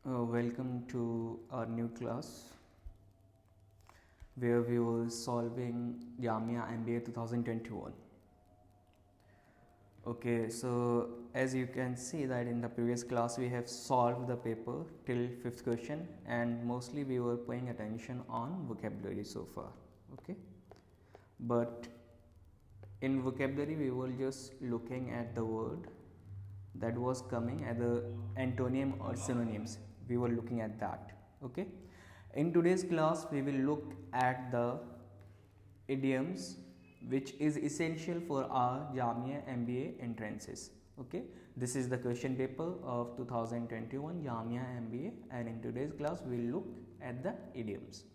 Welcome to our new class where we will solving Jamia MBA 2021. Okay, so as you can see that in the previous class we have solved the paper till 5th question and mostly we were paying attention on vocabulary so far. Okay, but in vocabulary we were just looking at the word that was coming as the antonym or synonyms. We were looking at that. Okay, in today's class we will look at the idioms which is essential for our Jamia MBA entrances. Okay, this is the question paper of 2021 Jamia MBA, and in today's class we will look at the idioms.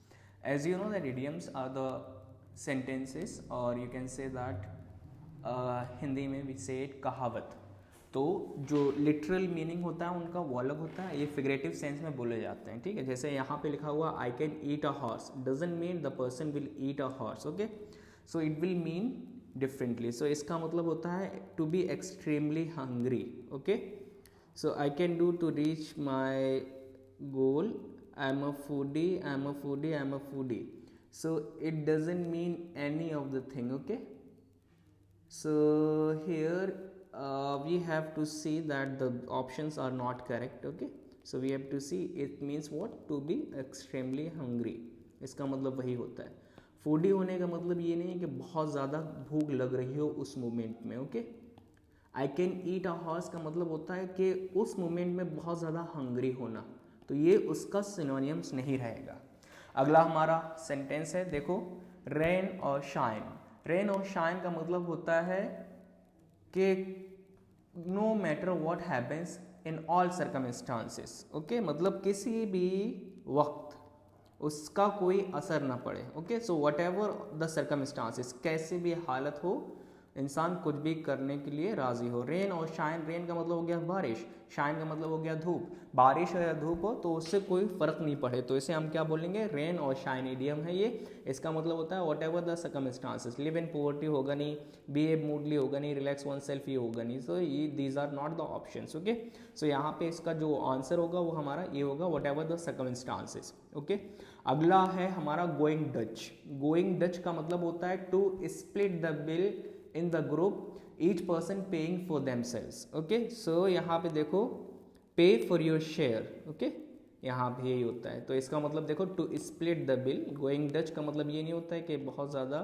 As you know that idioms are the sentences, or you can say that Hindi में we say it कहावत. तो जो literal meaning होता है उनका वो अलग होता है, ये फिगरेटिव सेंस में बोले जाते हैं. ठीक है, जैसे यहाँ पे लिखा हुआ I can eat a horse doesn't mean the person will eat a horse. Okay, so it will mean differently. So इसका मतलब होता है to be extremely hungry. Okay, so I can do to reach my goal, I am a foodie, I am a foodie, I am a foodie. So it doesn't mean any of the thing. Okay, so here we have to see that the options are not correct. Okay, so we have to see it means what, to be extremely hungry. इसका मतलब वही होता है. Foodie होने का मतलब ये नहीं है कि बहुत ज़्यादा भूख लग रही हो उस मोमेंट में. Okay, I can eat a horse का मतलब होता है कि उस मोमेंट में बहुत ज़्यादा हंग्री होना, तो ये उसका सिनोनियम्स नहीं रहेगा. अगला हमारा सेंटेंस है, देखो, रेन और शाइन. रेन और शाइन का मतलब होता है कि no matter what happens in all circumstances. Okay, मतलब किसी भी वक्त उसका कोई असर ना पड़े. Okay, so whatever the circumstances, कैसी भी हालत हो इंसान कुछ भी करने के लिए राजी हो. रेन और शाइन, रेन का मतलब हो गया बारिश, शाइन का मतलब हो गया धूप. बारिश हो या धूप हो तो उससे कोई फर्क नहीं पड़े, तो इसे हम क्या बोलेंगे, रेन और शाइन इडियम है ये. इसका मतलब होता है what ever the circumstances, live in poverty होगा नहीं, बिहेव मूडली होगा नहीं, रिलैक्स वन सेल्फ ये होगा नहीं. सो ये these are not the options. Okay, so यहाँ पे इसका जो आंसर होगा वो हमारा ये होगा, what ever the circumstances. Okay, अगला है हमारा गोइंग डच. गोइंग डच का मतलब होता है to split the bill in the group, each person paying for themselves. Okay, so यहाँ पे देखो pay for your share. Okay, यहाँ भी यही होता है, तो इसका मतलब देखो to split the bill. going Dutch का मतलब ये नहीं होता है कि बहुत ज़्यादा,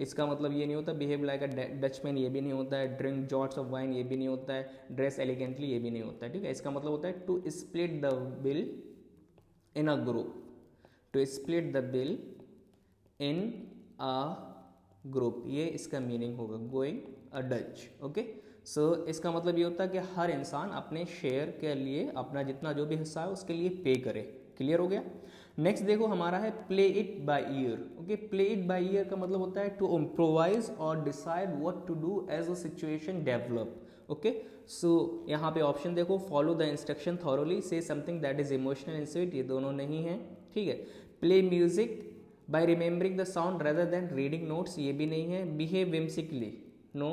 इसका मतलब ये नहीं होता behave like a Dutchman, ये भी नहीं होता है drink jots of wine, ये भी नहीं होता है dress elegantly, ये भी नहीं होता है. ठीक है, इसका मतलब होता है to split the bill in a group, to split the bill in a group, ये इसका मीनिंग होगा गोइंग अ डच. ओके, सो इसका मतलब ये होता है कि हर इंसान अपने शेयर के लिए अपना जितना जो भी हिस्सा है उसके लिए पे करे. क्लियर हो गया. नेक्स्ट देखो हमारा है play it by ear. Okay, play it by ear का मतलब होता है टू इम्प्रोवाइज और decide what to do as a situation develop. Okay, so यहाँ पे ऑप्शन देखो, follow the instruction thoroughly, say something that is emotional and sweet, ये दोनों नहीं है. ठीक है, play music by remembering the sound rather than reading notes, ये भी नहीं है. Behave विम्सिकली, no.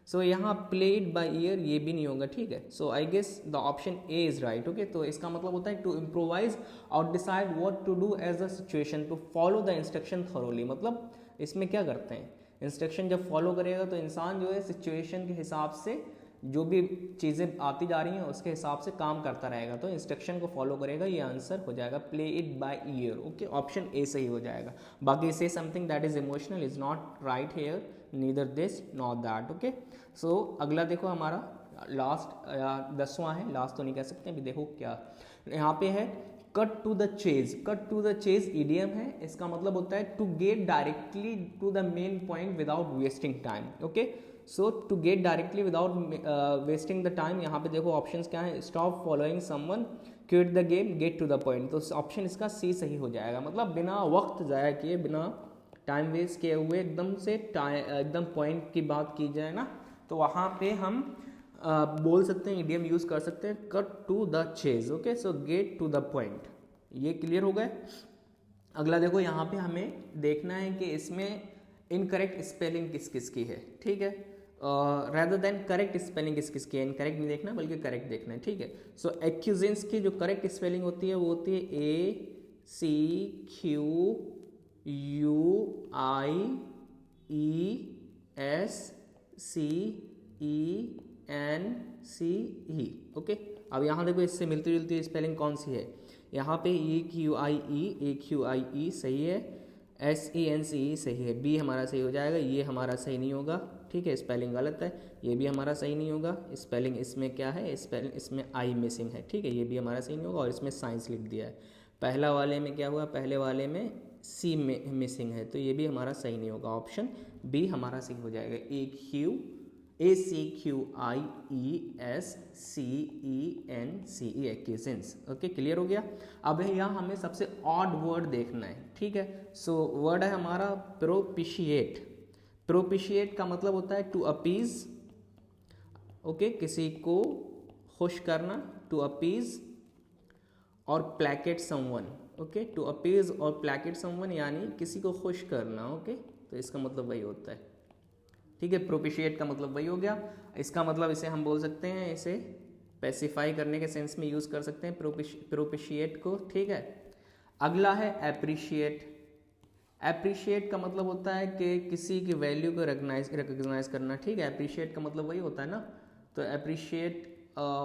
सो यहाँ प्लेड बाय ईयर, ये भी नहीं होगा. ठीक है, so I guess the option A is right. Okay, तो इसका मतलब होता है टू इम्प्रोवाइज और decide what to do as a situation, to follow the instruction thoroughly. मतलब इसमें क्या करते हैं, इंस्ट्रक्शन जब फॉलो करेगा तो इंसान जो है सिचुएशन के हिसाब से जो भी चीज़ें आती जा रही हैं उसके हिसाब से काम करता रहेगा, तो इंस्ट्रक्शन को फॉलो करेगा. ये आंसर हो जाएगा play it by ear. Okay, option A सही हो जाएगा. बाकी say something that is emotional is not right here, neither this not that. Okay, so अगला देखो हमारा लास्ट 10वां है, लास्ट तो नहीं कह सकते अभी. देखो क्या यहाँ पे है, cut to the chase. Cut to the chase idiom है, इसका मतलब होता है to get directly to the main point without wasting time. Okay, so to get directly without wasting the time. यहाँ पे देखो ऑप्शंस क्या है, stop following someone, quit the game, get to the point. तो ऑप्शन इसका C सही हो जाएगा. मतलब बिना वक्त जाया किए, बिना टाइम वेस्ट किए हुए एकदम से एकदम पॉइंट की बात की जाए ना, तो वहाँ पे हम बोल सकते हैं, इडियम यूज कर सकते हैं, cut to the chase. Okay, so get to the point. ये क्लियर हो गए. अगला देखो यहाँ पे हमें देखना है कि इसमें इनकरेक्ट स्पेलिंग किस किस की है. ठीक है, rather देन करेक्ट स्पेलिंग किसकी है, इनकरेक्ट नहीं देखना बल्कि करेक्ट देखना है, ठीक है। सो एक्यूजेंस की जो करेक्ट स्पेलिंग होती है वो होती है AQUIESCENCE, ओके। अब यहाँ देखो इससे मिलती जुलती स्पेलिंग कौन सी है, यहाँ पे AQIE सही है, SENCE सही है, B हमारा सही हो जाएगा, ये हमारा सही नहीं होगा, ठीक है, स्पेलिंग गलत है, ये भी हमारा सही नहीं होगा, स्पेलिंग इसमें क्या है, स्पेलिंग इसमें आई मिसिंग है, ठीक है, ये भी हमारा सही नहीं होगा, और इसमें साइंस लिख दिया है। पहला वाले में क्या हुआ, पहले वाले में सी में मिसिंग है, तो ये भी हमारा सही नहीं होगा, ऑप्शन बी हमारा सही हो जाएगा, AQUIESCENCE एक्यूजेंस, ओके, क्लियर हो गया। अब है यहाँ हमें सबसे ऑड वर्ड देखना है, ठीक है। सो वर्ड है हमारा प्रोपिशिएट। प्रोपिशिएट का मतलब होता है टू अपीज, ओके, किसी को खुश करना, टू अपीज और placate someone, okay, to appease और प्लैकेट समवन यानी किसी को खुश करना, ओके, तो इसका मतलब वही होता है, ठीक है। प्रोपिशिएट का मतलब वही हो गया, इसका मतलब इसे हम बोल सकते हैं, इसे स्पेसिफाई करने के सेंस में यूज कर सकते हैं प्रोपिशिएट को, ठीक है। अगला है एप्रिशिएट। एप्रिशिएट का मतलब होता है कि किसी की वैल्यू को रिकग्नाइज करना, ठीक है, एप्रिशिएट का मतलब वही होता है ना, तो एप्रिशिएट।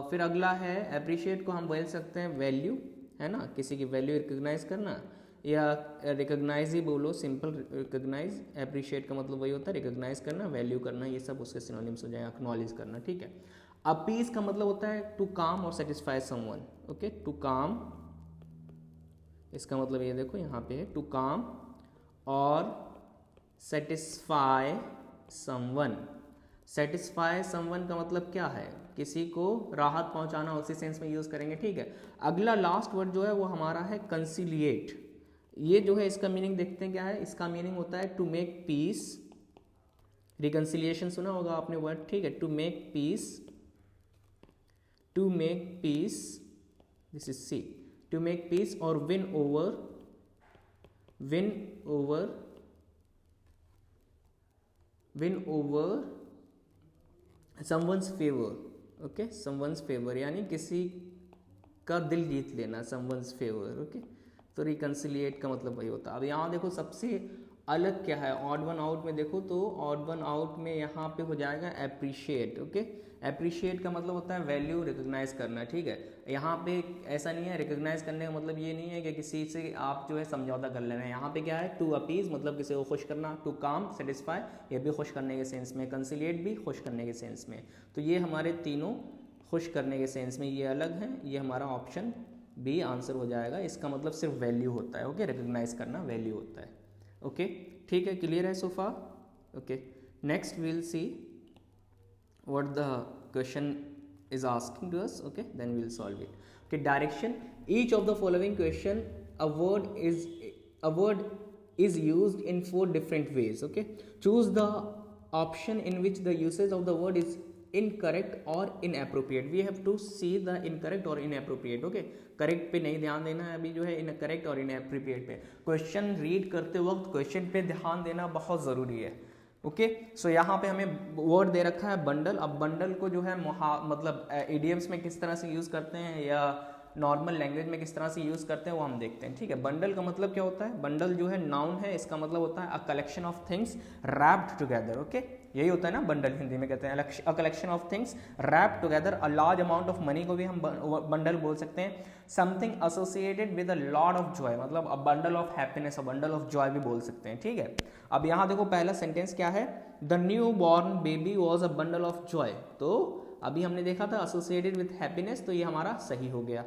फिर अगला है एप्रिशिएट को हम बोल सकते हैं वैल्यू, है ना, किसी की वैल्यू रिकग्नाइज करना, या रिकग्नाइज ही बोलो, सिंपल रिकग्नाइज। एप्रिशिएट का मतलब वही होता है रिकग्नाइज करना, वैल्यू करना, ये सब उसके सिनोनिम्स हो जाए, एक्नॉलेज करना, ठीक है। अपीज का मतलब होता है टू काम और सेटिस्फाई समवन, ओके, टू काम, इसका मतलब ये देखो यहाँ पे है टू काम और सेटिस्फाई समवन। सेटिस्फाई समवन का मतलब क्या है, किसी को राहत पहुंचाना, उसी सेंस में यूज करेंगे, ठीक है। अगला लास्ट वर्ड जो है वो हमारा है कंसिलिएट। ये जो है इसका मीनिंग देखते हैं क्या है, इसका मीनिंग होता है टू मेक पीस। रिकंसिलिएशन सुना होगा आपने वर्ड, ठीक है, to make peace, to make peace, this is C, to make peace और win over someone's favour, okay, someone's favour यानी किसी का दिल जीत लेना, समवन्स फेवर, ओके। तो रिकंसिलिएट का मतलब वही होता है। अब यहाँ देखो सबसे अलग क्या है, ऑड वन आउट में देखो तो ऑड वन आउट में यहाँ पे हो जाएगा एप्रिशिएट, ओके। एप्रिशिएट का मतलब होता है वैल्यू रिकग्नाइज करना, ठीक है। यहाँ पे ऐसा नहीं है, रिकग्नाइज करने का मतलब ये नहीं है कि किसी से आप जो है समझौता कर ले रहे हैं। यहाँ पे क्या है, टू अपीज मतलब किसी को खुश करना, टू काम, सेटिस्फाई ये भी खुश करने के सेंस में, कंसिलिएट भी खुश करने के सेंस में। तो ये हमारे तीनों खुश करने के सेंस में ये अलग हैं, ये हमारा ऑप्शन बी आंसर हो जाएगा। इसका मतलब सिर्फ वैल्यू होता है, ओके, रिकग्नाइज करना वैल्यू होता है, ओके, ठीक है, क्लियर है so far, okay. Next will see what the question is asking to us, okay, then we will solve it, okay। Direction, each of the following question a word is used in 4 different ways, okay। Choose the option in which the usage of the word is incorrect or inappropriate। we have to see the incorrect or inappropriate, okay। Correct पे नहीं ध्यान देना है अभी जो है, incorrect और inappropriate पे। क्वेश्चन रीड करते वक्त क्वेश्चन पे ध्यान देना बहुत ज़रूरी है, ओके। सो यहाँ पे हमें वर्ड दे रखा है बंडल। अब बंडल को जो है मतलब इडियम्स में किस तरह से यूज़ करते हैं या नॉर्मल लैंग्वेज में किस तरह से यूज़ करते हैं वो हम देखते हैं, ठीक है। बंडल का मतलब क्या होता है, बंडल जो है नाउन है, इसका मतलब होता है a collection of things wrapped together, okay, यही होता है ना बंडल, हिंदी में कहते हैं a collection of things wrapped together. A large amount of money को भी हम बंडल बोल सकते हैं। Something associated with a lot of joy, मतलब a bundle of happiness, a bundle of joy भी बोल सकते हैं, ठीक है। अब यहाँ देखो पहला सेंटेंस क्या है, the new born baby was a bundle of Joy. तो अभी हमने देखा था एसोसिएटेड विद हैप्पीनेस, तो ये हमारा सही हो गया,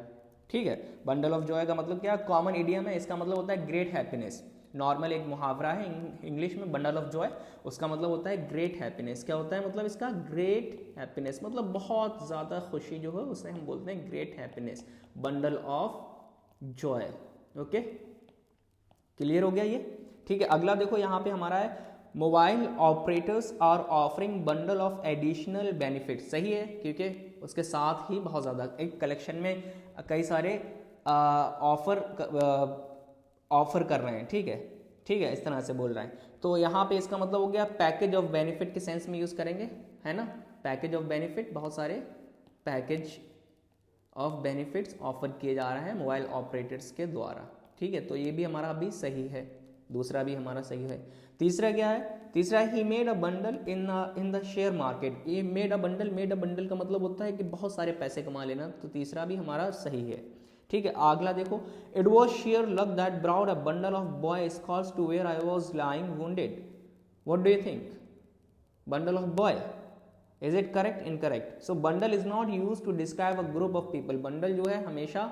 ठीक है। बंडल ऑफ जॉय का मतलब क्या, कॉमन इडियम है, इसका मतलब होता है ग्रेट हैप्पीनेस। नॉर्मल एक मुहावरा है इंग्लिश में, बंडल ऑफ जॉय, उसका मतलब होता है ग्रेट हैप्पीनेस। क्या होता है मतलब इसका, ग्रेट हैप्पीनेस, मतलब बहुत ज़्यादा खुशी जो है उसे हम बोलते हैं great happiness, bundle of Joy, okay, clear हो गया ये, ठीक है। अगला देखो यहाँ पे हमारा है mobile operators are offering bundle of additional benefit. सही है, क्योंकि उसके साथ ही बहुत ज़्यादा एक कलेक्शन में कई सारे ऑफर कर रहे हैं, ठीक है, ठीक है, इस तरह से बोल रहे हैं। तो यहाँ पे इसका मतलब हो गया पैकेज ऑफ बेनिफिट के सेंस में यूज़ करेंगे, है ना, पैकेज ऑफ बेनिफिट, बहुत सारे पैकेज ऑफ बेनिफिट्स ऑफर किए जा रहे हैं मोबाइल ऑपरेटर्स के द्वारा, ठीक है। तो ये भी हमारा अभी सही है, दूसरा भी हमारा सही है। तीसरा क्या है, तीसरा he made a bundle in the share market. ये मेड अ बंडल का मतलब होता है कि बहुत सारे पैसे कमा लेना, तो तीसरा भी हमारा सही है, ठीक है। अगला देखो, it was sheer luck that brought a bundle of boy scouts to where I was lying wounded. What do you think, bundle of boy, is it correct, incorrect? So bundle is not use to describe a group of people. Bundle जो है हमेशा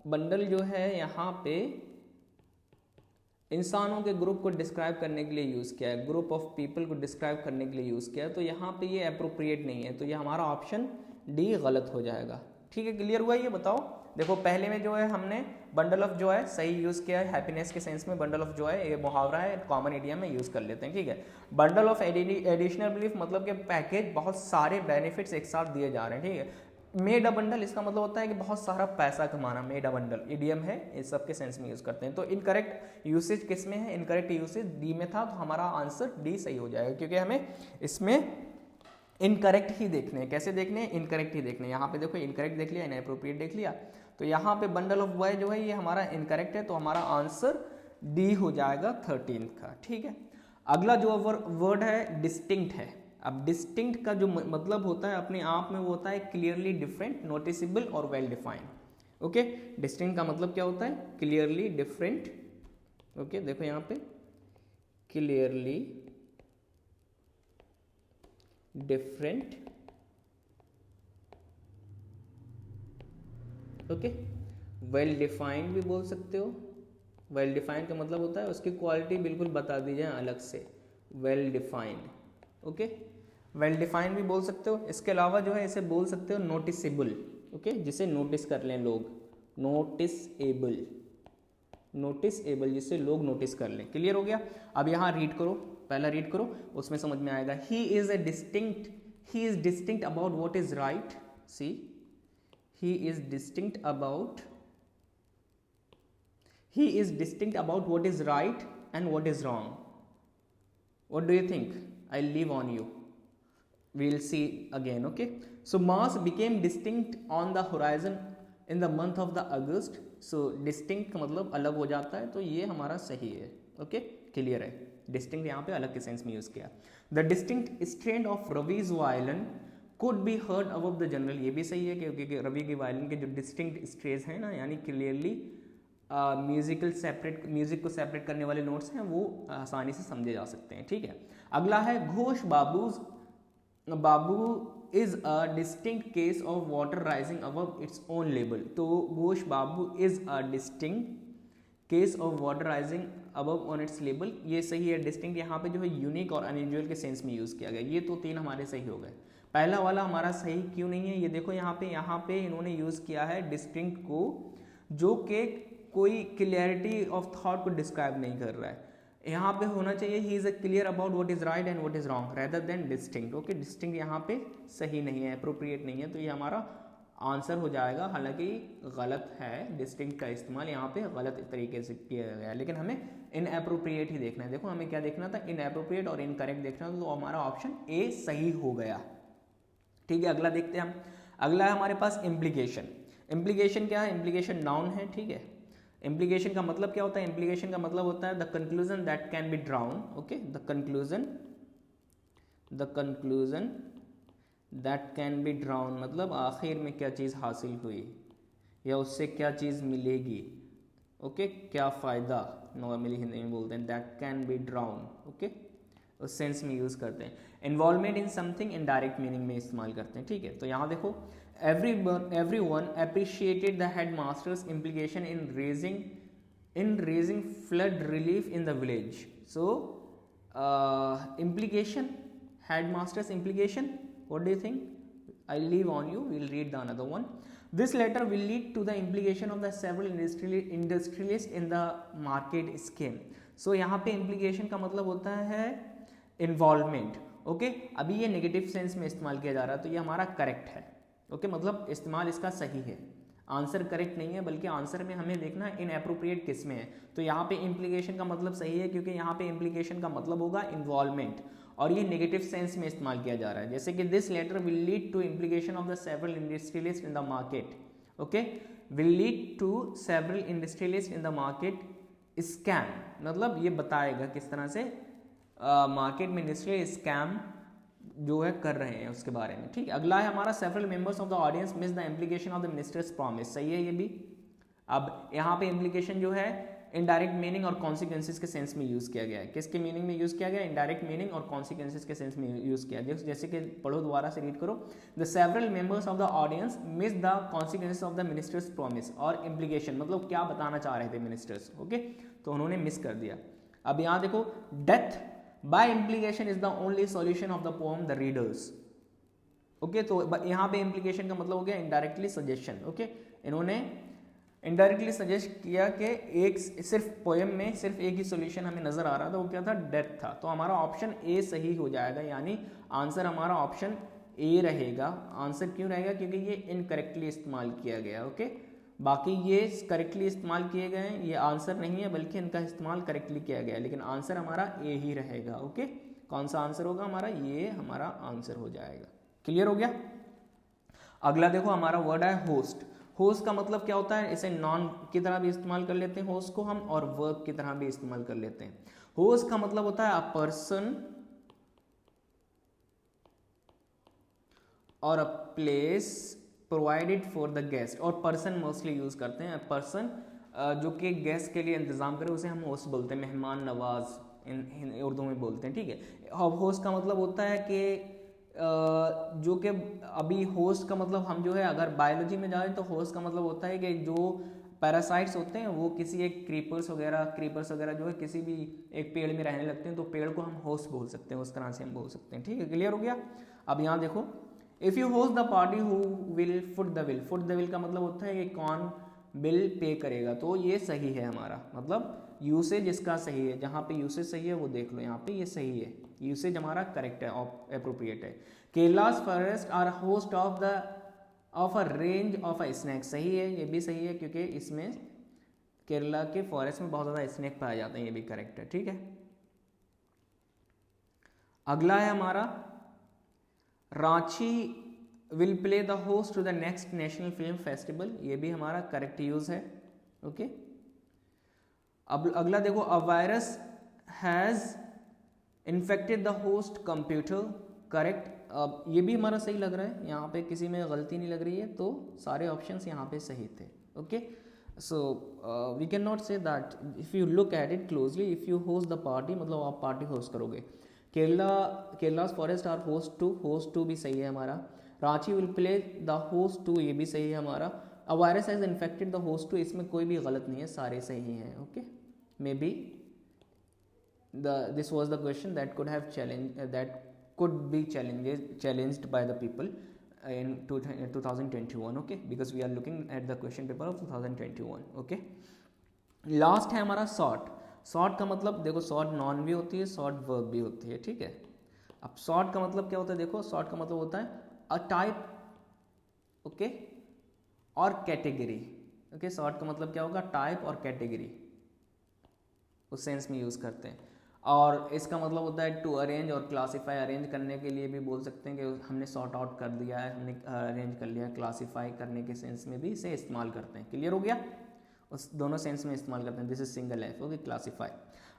bundle जो है यहाँ पे इंसानों के group को डिस्क्राइब करने के लिए यूज किया है, ग्रुप ऑफ पीपल को डिस्क्राइब करने के लिए यूज किया है, तो यहाँ पे ये अप्रोप्रिएट नहीं है, तो ये हमारा ऑप्शन डी गलत हो जाएगा, ठीक है। क्लियर हुआ ये बताओ? देखो पहले में जो है हमने बंडल ऑफ जॉय सही यूज किया है, हैप्पीनेस के सेंस में बंडल ऑफ जॉय ये मुहावरा है, कॉमन इडियम में यूज कर लेते हैं, ठीक है। बंडल ऑफ एडिशनल बिलीफ मतलब कि पैकेज, बहुत सारे बेनिफिट्स एक साथ दिए जा रहे हैं, ठीक है। मेड अ बंडल इसका मतलब होता है कि बहुत सारा पैसा कमाना, मेड अ बंडल इडियम है, इस सब के सेंस में यूज करते हैं। तो इनकरेक्ट यूसेज किस में है, इनकरेक्ट यूसेज डी में था, तो हमारा आंसर डी सही हो जाएगा, क्योंकि हमें इसमें इनकरेक्ट ही देखने हैं। कैसे देखने हैं, इनकरेक्ट ही देखने हैं। यहाँ पे देखो इनकरेक्ट देख लिया, इनएप्रोप्रिएट देख लिया, तो यहाँ पे बंडल ऑफ बॉय जो है ये हमारा इनकरेक्ट है, तो हमारा आंसर डी हो जाएगा 13 का, ठीक है। अगला जो वर्ड है डिस्टिंक्ट है। अब डिस्टिंक्ट का जो मतलब होता है अपने आप में वो होता है क्लियरली डिफरेंट, नोटिसेबल और वेल डिफाइंड। ओके, डिस्टिंक्ट का मतलब क्या होता है, क्लियरली डिफरेंट। ओके देखो यहाँ पे clearly different, okay. Well defined भी बोल सकते हो। वेल डिफाइंड का मतलब होता है उसकी क्वालिटी बिल्कुल बता दी जाए अलग से, well defined, okay. Well defined भी बोल सकते हो। इसके अलावा जो है इसे बोल सकते हो नोटिसेबल, ओके, जिसे नोटिस कर लें लोग, नोटिसेबल, नोटिसेबल जिसे लोग नोटिस कर लें। क्लियर हो गया? अब यहाँ रीड करो, पहला रीड करो, उसमें समझ में आएगा। He is distinct about what is right. See, he is distinct about what is right and what is wrong. What do you think? I'll leave on you, we'll see again, okay. So Mars became distinct on the horizon in the month of the August. So distinct का मतलब अलग हो जाता है, तो ये हमारा सही है, okay, क्लियर है। डिस्टिंक्ट यहाँ पे अलग के सेंस में यूज किया। The distinct strand of Ravi's violin could be heard above the general, ये भी सही है क्योंकि रवि की वायलिन के जो डिस्टिंक्ट स्ट्रेज हैं ना, यानी क्लियरली म्यूजिक को सेपरेट करने वाले नोट्स हैं, वो आसानी से समझे जा सकते हैं, ठीक है। अगला है Ghosh Babu is a distinct case of water rising above its own level. तो Ghosh Babu is a distinct case of water rising above on its level, ये सही है। डिस्टिंक्ट यहाँ पे जो है यूनिक और अनयूजुअल के सेंस में यूज किया गया। ये तो तीन हमारे सही हो गए। पहला वाला हमारा सही क्यों नहीं है, ये देखो यहाँ पे इन्होंने यूज किया है डिस्टिंक्ट को, जो कि कोई क्लियरिटी ऑफ थॉट को डिस्क्राइब नहीं कर रहा है। यहाँ पे होना चाहिए he is a clear about what is right and what is wrong rather than distinct. Okay, distinct यहाँ पे सही नहीं है, अप्रोप्रिएट नहीं है, तो ये हमारा आंसर हो जाएगा। हालांकि गलत है, डिस्टिंक्ट का इस्तेमाल यहाँ पे गलत तरीके से किया गया है, लेकिन हमें इनएप्रोप्रिएट ही देखना है। देखो हमें क्या देखना था, इनएप्रोप्रिएट और इनकरेक्ट देखना था, तो हमारा ऑप्शन ए सही हो गया, ठीक है। अगला देखते हैं हम। अगला है हमारे पास इम्प्लीकेशन। इम्प्लीकेशन क्या है, इम्प्लीकेशन नाउन है, ठीक है। इम्प्लीकेशन का मतलब क्या होता है, इम्प्लीकेशन का मतलब होता है the conclusion that can be drown, okay, the conclusion that can be drown मतलब आखिर में क्या चीज़ हासिल हुई या उससे क्या चीज़ मिलेगी, ओके, क्या फ़ायदा, नॉर्मली हिंदी में बोलते हैं that can be drown, okay, उस सेंस में यूज़ करते हैं। Involvement in something indirect meaning में इस्तेमाल करते हैं, ठीक है। तो यहाँ देखो everyone appreciated the headmaster's implication in raising flood relief in the village. So implication, headmaster's implication, what do you think? I'll leave on you, we'll read the another one. This letter will lead to the implication of the several industrialists in the market scheme. So यहाँ पे implication का मतलब होता है involvement, okay. अभी ये negative sense में इस्तेमाल किया जा रहा है, तो ये हमारा करेक्ट है, ओके, मतलब इस्तेमाल इसका सही है। आंसर करेक्ट नहीं है, बल्कि आंसर में हमें देखना इनएप्रोप्रिएट किस में है। तो यहाँ पे इम्प्लीकेशन का मतलब सही है, क्योंकि यहाँ पे इम्प्लीकेशन का मतलब होगा इन्वॉल्वमेंट, और ये नेगेटिव सेंस में इस्तेमाल किया जा रहा है, जैसे कि this letter will lead to implication of the several industrialist in the market, okay, will lead to several industrialist in the market scam, मतलब ये बताएगा किस तरह से मार्केट में इंडस्ट्रियल स्कैम जो है कर रहे हैं उसके बारे में, ठीक है। अगला है हमारा several members of the audience miss the implication of the ministers promise, सही है ये भी। अब यहाँ पे इम्प्लीकेशन जो है इनडायरेक्ट मीनिंग और कॉन्सिक्वेंसेस के सेंस में यूज किया गया है, किसके मीनिंग में यूज किया गया, इनडायरेक्ट मीनिंग और कॉन्सिक्वेंसेस के सेंस में यूज किया गया, जैसे कि पढ़ो दोबारा से रीड करो, the several members of the audience miss the consequences of the ministers promise, और इम्प्लीकेशन मतलब क्या बताना चाह रहे थे मिनिस्टर्स, ओके, तो उन्होंने मिस कर दिया। अब यहाँ देखो, death by implication is the only solution of the poem the readers, okay, तो यहाँ पे इम्प्लीकेशन का मतलब हो गया इनडायरेक्टली सजेशन, ओके, इन्होंने इनडायरेक्टली सजेस्ट किया कि एक सिर्फ पोएम में सिर्फ एक ही सॉल्यूशन हमें नजर आ रहा था, वो क्या था, डेथ था, तो हमारा ऑप्शन ए सही हो जाएगा, यानी आंसर हमारा ऑप्शन ए रहेगा। आंसर क्यों रहेगा, क्योंकि ये इनकरेक्टली इस्तेमाल किया गया, ओके, बाकी ये करेक्टली इस्तेमाल किए गए हैं, ये आंसर नहीं है बल्कि इनका इस्तेमाल करेक्टली किया गया है, लेकिन आंसर हमारा ए ही रहेगा, ओके, कौन सा आंसर होगा हमारा, ये हमारा आंसर हो जाएगा। क्लियर हो गया। अगला देखो हमारा वर्ड है होस्ट। होस्ट का मतलब क्या होता है, इसे नॉन की तरह भी इस्तेमाल कर लेते हैं होस्ट को हम, और वर्ब की तरह भी इस्तेमाल कर लेते हैं। होस्ट का मतलब होता है अ पर्सन और a place provided for the guest, और पर्सन मोस्टली यूज करते हैं, पर्सन जो कि गेस्ट के लिए इंतजाम करे उसे हम होस्ट बोलते हैं, मेहमान नवाज इन उर्दू में बोलते हैं, ठीक है। होस्ट का मतलब होता है कि जो कि अभी होस्ट का मतलब हम जो है अगर बायोलॉजी में जाए तो होस्ट का मतलब होता है कि जो पैरासाइट्स होते हैं वो किसी एक क्रीपर्स वगैरह जो है किसी भी एक पेड़ में रहने लगते हैं, तो पेड़ को हम होस्ट बोल सकते हैं, उस तरह से हम बोल सकते हैं, ठीक है। क्लियर हो गया। अब यहाँ देखो, if you host the party who will foot the will, foot the will का मतलब होता है कि कौन बिल पे करेगा, तो ये सही है हमारा, मतलब यूसेज इसका सही है, जहाँ पे यूसेज सही है वो देख लो, यहाँ पे ये सही है, यूसेज हमारा करेक्ट है, अप्रोप्रिएट है। Kerala's forest are host of a range of a snack, सही है, ये भी सही है, क्योंकि इसमें केरला के फॉरेस्ट में बहुत ज़्यादा स्नैक पाए जाते हैं, ये भी करेक्ट है, ठीक है। अगला है हमारा, Ranchi will play the host to the next national film festival, ये भी हमारा करेक्ट यूज है, ओके। अब अगला देखो, अ virus has infected the host computer, correct. अब ये भी हमारा सही लग रहा है, यहाँ पे किसी में गलती नहीं लग रही है, तो सारे ऑप्शंस यहाँ पे सही थे, okay. So we can not say that if you look at it closely, if you host the party मतलब आप पार्टी होस्ट करोगे। Kerala's forest are host to भी सही है हमारा। Ranchi will play the host to, ये भी सही है हमारा। A virus has infected the host to, इसमें कोई भी गलत नहीं है, सारे सही हैं, okay. May be this was the question that could be challenged by the people in 2021, okay, because we are looking at the question paper of 2021, okay। Last है हमारा शॉर्ट। शॉर्ट का मतलब देखो, शॉर्ट नॉन भी होती है, short verb भी होती है, ठीक है। अब शॉर्ट का मतलब क्या होता है, देखो शॉर्ट का मतलब होता है अ टाइप, ओके, और कैटेगरी, ओके। शॉर्ट का मतलब क्या होगा, टाइप और कैटेगरी, उस सेंस में यूज करते हैं। और इसका मतलब होता है टू अरेंज और क्लासीफाई, अरेंज करने के लिए भी बोल सकते हैं कि हमने सॉर्ट आउट कर दिया है, हमने अरेंज कर लिया है। क्लासीफाई करने के सेंस में भी इसे इस्तेमाल करते हैं। क्लियर हो गया, उस दोनों सेंस में इस्तेमाल करते हैं। This is single F, okay, classify.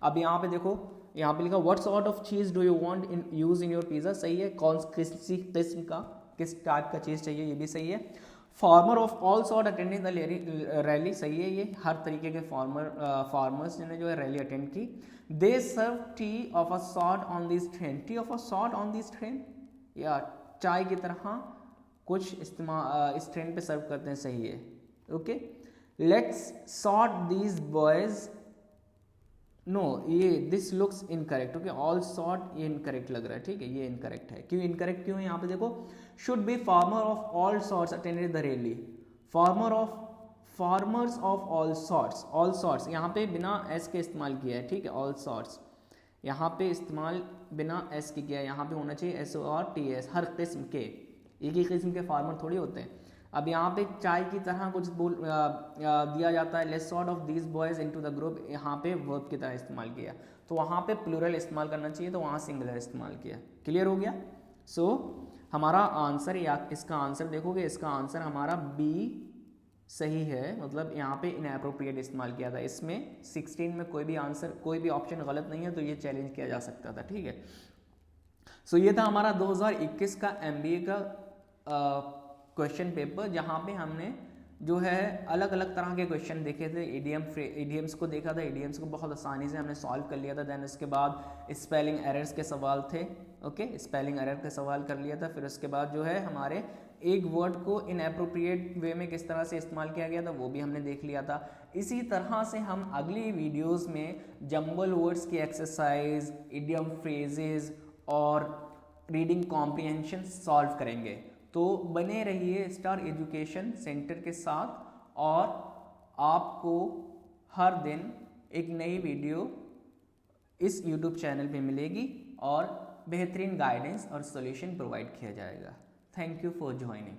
अब यहाँ पे देखो, यहाँ पे लिखा व्हाट सॉर्ट ऑफ चीज do you want in use in your pizza, सही है। कौन किसी किस्म का, किस टाइप का चीज चाहिए, ये भी सही है। Farmer of all sort attending the rally, सही है, ये हर तरीके के फार्मर्स ने जो है रैली अटेंड की। They serve tea of a sort on this train, tea of a sort on this train, या चाय की तरह कुछ इस्तेमाल इस ट्रेन पे सर्व करते हैं, सही है, okay. Let's sort these boys, no, ये this looks incorrect, okay. All sort ये इनकरेक्ट लग रहा है, ठीक है, ये इनकरेक्ट है। क्यों इनकरेक्ट क्यों है, यहाँ पे देखो, should be farmer of all sorts attended the rally, farmers of all sorts यहाँ पे बिना एस के इस्तेमाल किया है, ठीक है। ऑल सॉर्ट्स यहाँ पे इस्तेमाल बिना एस के किया है, यहाँ पे होना चाहिए एस और टी एस, हर किस्म के, एक ही किस्म के फार्मर थोड़ी होते हैं। अब यहाँ पे चाय की तरह कुछ दिया जाता है, let's sort of these boys into the group, यहाँ पे वर्ब की तरह इस्तेमाल किया, तो वहाँ पे प्लूरल इस्तेमाल करना चाहिए, तो वहाँ सिंगुलर इस्तेमाल किया। क्लियर हो गया? सो हमारा आंसर, या इसका आंसर देखोगे, इसका आंसर हमारा बी सही है, मतलब यहाँ पे इनएप्रोप्रिएट इस्तेमाल किया था। इसमें 16 में कोई भी आंसर, कोई भी ऑप्शन गलत नहीं है, तो ये चैलेंज किया जा सकता था। ठीक है, सो ये था हमारा 2021 का MBA का क्वेश्चन पेपर, जहाँ पे हमने जो है अलग अलग तरह के क्वेश्चन देखे थे। इडियम्स को देखा था, इडियम्स को बहुत आसानी से हमने सॉल्व कर लिया था। देन उसके बाद स्पेलिंग एरर्स के सवाल थे, ओके, स्पेलिंग एरर के सवाल कर लिया था। फिर उसके बाद जो है हमारे एक वर्ड को इनएप्रोप्रिएट वे में किस तरह से इस्तेमाल किया गया था, वो भी हमने देख लिया था। इसी तरह से हम अगली वीडियोस में जंबल वर्ड्स की एक्सरसाइज, इडियम फ्रेजेस और रीडिंग कॉम्प्रिहेंशन सॉल्व करेंगे। तो बने रहिए स्टार एजुकेशन सेंटर के साथ, और आपको हर दिन एक नई वीडियो इस YouTube चैनल पे मिलेगी और बेहतरीन गाइडेंस और सॉल्यूशन प्रोवाइड किया जाएगा। Thank you for joining.